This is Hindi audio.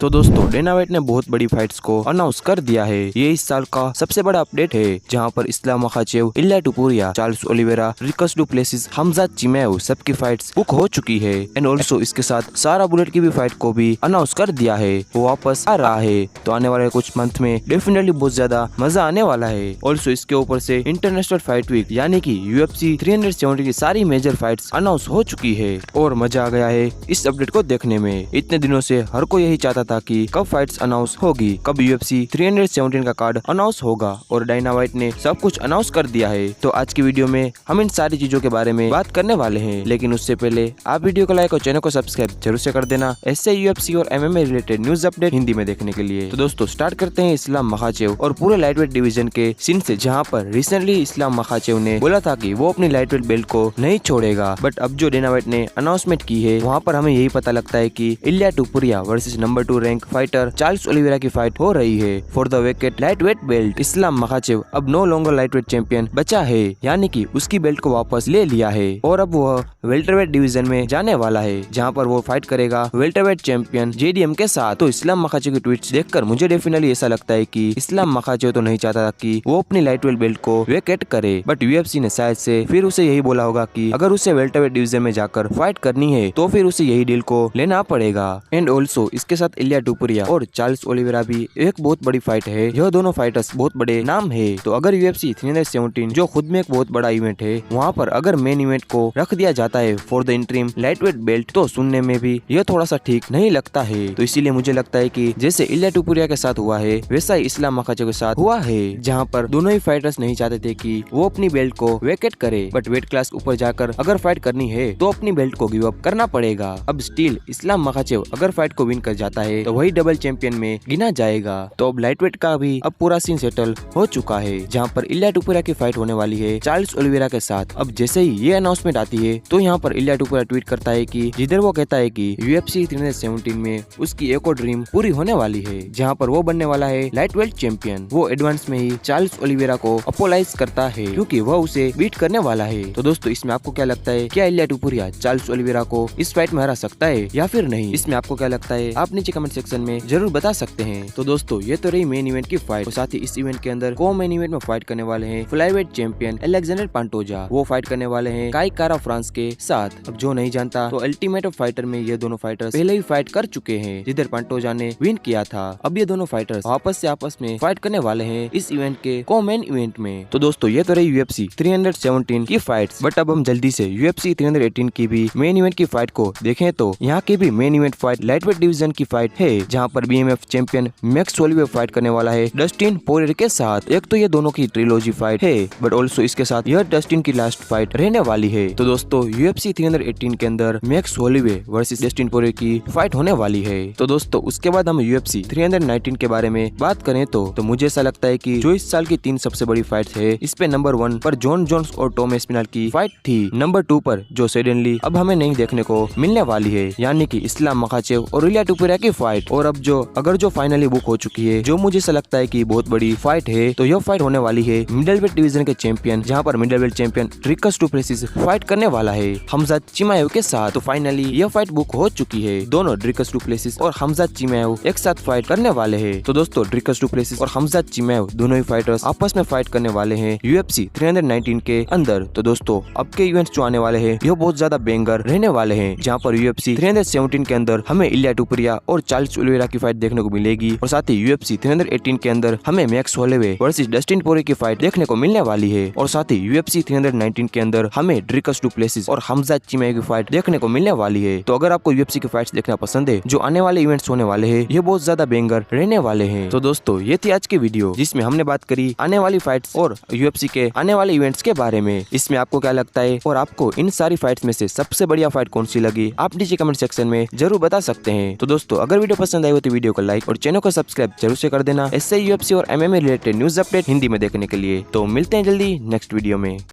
तो दोस्तों डेना व्हाइट ने बहुत बड़ी फाइट्स को अनाउंस कर दिया है। ये इस साल का सबसे बड़ा अपडेट है, जहां पर Islam Makhachev, Ilia Topuria, Charles Oliveira, Dricus Du Plessis, Hamzat Chimaev सबकी फाइट्स बुक हो चुकी है। एंड ऑल्सो इसके साथ सारा बुलेट की भी फाइट को भी अनाउंस कर दिया है, वो वापस आ रहा है। तो आने वाले कुछ मंथ में डेफिनेटली बहुत ज्यादा मजा आने वाला है। ऑल्सो इसके ऊपर से इंटरनेशनल फाइट वीक यानी कि UFC 370 की सारी मेजर फाइट्स अनाउंस हो चुकी है और मजा आ गया है इस अपडेट को देखने में। इतने दिनों से हर कोई यही चाहता था कि कब फाइट्स अनाउंस होगी, कब UFC 317 का कार्ड अनाउंस होगा, और डेना व्हाइट ने सब कुछ अनाउंस कर दिया है। तो आज की वीडियो में हम इन सारी चीजों के बारे में बात करने वाले हैं, लेकिन उससे पहले आप वीडियो को लाइक और चैनल को सब्सक्राइब जरूर से कर देना, ऐसे UFC और MMA related news update Hindi में देखने के लिए। तो दोस्तों स्टार्ट करते हैं इस्लाम मखाचेव और पूरे लाइटवेट डिवीजन के सीन से, जहाँ पर रिसेंटली इस्लाम मखाचेव ने बोला था कि वो अपनी लाइटवेट बेल्ट को नहीं छोड़ेगा। बट अब जो डेना व्हाइट ने अनाउंसमेंट की है, वहाँ पर हमें यही पता लगता है कि Ilia Topuria versus number 2 rank fighter Charles Oliveira की फाइट हो रही है for the vacant lightweight belt. Islam Makhachev अब नो लॉन्गर लाइटवेट चैंपियन बचा है, यानी कि उसकी बेल्ट को वापस ले लिया है और अब वह वेल्टरवेट डिवीजन में जाने वाला है, जहां पर वो फाइट करेगा वेल्टरवेट चैंपियन JDM के साथ। तो इस्लाम मखाचेव की ट्वीट्स देखकर मुझे डेफिनेटली ऐसा लगता है कि इस्लाम मखाचेव तो नहीं चाहता था कि वो अपनी लाइटवेट बेल्ट को वेकेट करे, बट UFC ने शायद से फिर उसे यही बोला होगा कि अगर उसे वेल्टरवेट डिवीजन में जाकर फाइट करनी है तो फिर उसे यही डील को लेना पड़ेगा। एंड ऑल्सो इसके साथ इलिया टुपुरिया और चार्ल्स ओलिवेरा भी एक बहुत बड़ी फाइट है। यह दोनों फाइटर्स बहुत बड़े नाम है। तो अगर UFC 317 जो खुद में एक बहुत बड़ा इवेंट है, वहाँ पर अगर मेन इवेंट को रख दिया जाता है for the interim lightweight belt, तो सुनने में भी यह थोड़ा सा ठीक नहीं लगता है। तो इसीलिए मुझे लगता है कि जैसे इलिया टुपुरिया के साथ हुआ है, वैसा ही इस्लाम मखाचेव के साथ हुआ है, जहाँ पर दोनों ही फाइटर्स नहीं चाहते थे कि वो अपनी बेल्ट को वेकेट करे, बट वेट क्लास ऊपर जाकर अगर फाइट करनी है तो अपनी बेल्ट को गिव अप करना पड़ेगा। अब स्टिल इस्लाम मखाचेव अगर फाइट को विन कर जाता है तो वही डबल चैंपियन में गिना जाएगा। तो अब लाइटवेट का भी अब पूरा सीन सेटल हो चुका है, जहाँ पर इलिया टुपुरिया की फाइट होने वाली है चार्ल्स ओलिवेरा के साथ। अब जैसे ही ये अनाउंसमेंट आती है तो यहाँ पर इलिया टुपुरिया ट्वीट करता है कि जिधर वो कहता है कि UFC 317 में उसकी एक और ड्रीम पूरी होने वाली है, जहाँ पर वो बनने वाला है लाइटवेट चैंपियन। वो एडवांस में ही चार्ल्स ओलिवेरा को अपोलाइज करता है क्योंकि वह उसे बीट करने वाला है। तो दोस्तों इसमें आपको क्या लगता है, क्या इलिया टुपुरिया चार्ल्स ओलिवेरा को इस फाइट में हरा सकता है या फिर नहीं? इसमें आपको क्या लगता है आप नीचे कमेंट सेक्शन में जरूर बता सकते हैं। तो दोस्तों ये तो रही मेन इवेंट की फाइट, और साथ ही इस इवेंट के अंदर को मेन इवेंट में फाइट करने वाले हैं फ्लाईवेट चैंपियन अलेक्जेंडर पांटोजा। वो फाइट करने वाले हैं काई कारा फ्रांस के साथ। अब जो नहीं जानता तो अल्टीमेट फाइटर में ये दोनों फाइटर्स पहले ही फाइट कर चुके हैं, जिधर पांटोजा ने विन किया था। अब ये दोनों फाइटर्स वापस से आपस में फाइट करने वाले हैं इस इवेंट के को मेन इवेंट में। तो दोस्तों ये तो रही UFC 317 की फाइट्स, बट अब हम जल्दी से UFC 318 की भी मेन इवेंट की फाइट को देखें तो यहाँ की भी main event fight lightweight division की फाइट है, जहाँ पर BMF चैंपियन मैक्स होलीवे फाइट करने वाला है डस्टिन पोरियर के साथ। एक तो ये दोनों की ट्रिलॉजी फाइट है, बट ऑल्सो इसके साथ यह डस्टिन की लास्ट फाइट रहने वाली है। तो दोस्तों UFC 318 के अंदर मैक्स होलीवे वर्सेस डस्टिन पोरियर की फाइट होने वाली है। तो दोस्तों उसके बाद हम UFC 319 के बारे में बात करें तो मुझे ऐसा लगता है कि जो इस साल की 3 सबसे बड़ी फाइट है, इस पे नंबर 1 पर जॉन जोन्स और टॉम एस्पिनल की फाइट थी, नंबर 2 पर जो सडनली अब हमें नहीं देखने को मिलने वाली है, यानी कि इस्लाम मखाचेव और इलिया टुपुरिया की फाइट। और अब जो फाइनली बुक हो चुकी है, जो मुझे ऐसा लगता है कि बहुत बड़ी फाइट है, तो यह फाइट होने वाली है मिडलवेट डिवीजन के चैंपियन, जहां पर middleweight champion रिकस Du Plessis fight करने वाला है हमजात चिमेव के साथ। तो फाइनली यह फाइट बुक हो चुकी है, दोनों रिकस डू प्लेसिस और हमजात चिमेव एक साथ फाइट करने वाले हैं। तो दोस्तों रिकस डू प्लेसिस और हमजात चिमेव दोनों ही फाइटर्स आपस में फाइट करने वाले हैं UFC 319 के अंदर। तो दोस्तों अब के इवेंट्स जो आने वाले हैं, यह बहुत ज्यादा बेंगर रहने वाले हैं, जहाँ पर UFC 317 के अंदर हमें इलिया टुपुरिया और चार्ल्स ओलिवेरा की फाइट देखने को मिलेगी, और साथ ही UFC 318 के अंदर हमें मैक्स होलीवे वर्सेस डस्टिन पोरियर की फाइट देखने को मिलने वाली है, और साथ ही UFC 319 के अंदर हमें रिकस डू प्लेसिस और हमजात चिमेव की फाइट देखने को मिलने वाली है। तो अगर आपको UFC की फाइट्स देखना पसंद है, जो आने वाले इवेंट्स होने वाले हैं, ये बहुत ज्यादा बेंगर रहने वाले हैं। तो दोस्तों ये थी आज की वीडियो, जिसमें हमने बात करी आने वाली फाइट्स और UFC के आने वाले इवेंट्स के बारे में। इसमें आपको क्या लगता है और आपको इन सारी फाइट्स में से सबसे बढ़िया फाइट कौन सी लगी, आप नीचे कमेंट सेक्शन में जरूर बता सकते हैं। तो दोस्तों अगर वीडियो पसंद आई हो तो वीडियो को लाइक और चैनल को सब्सक्राइब जरूर से कर देना, ऐसे UFC और MMA related news update Hindi में देखने के लिए। तो मिलते हैं जल्दी नेक्स्ट वीडियो में।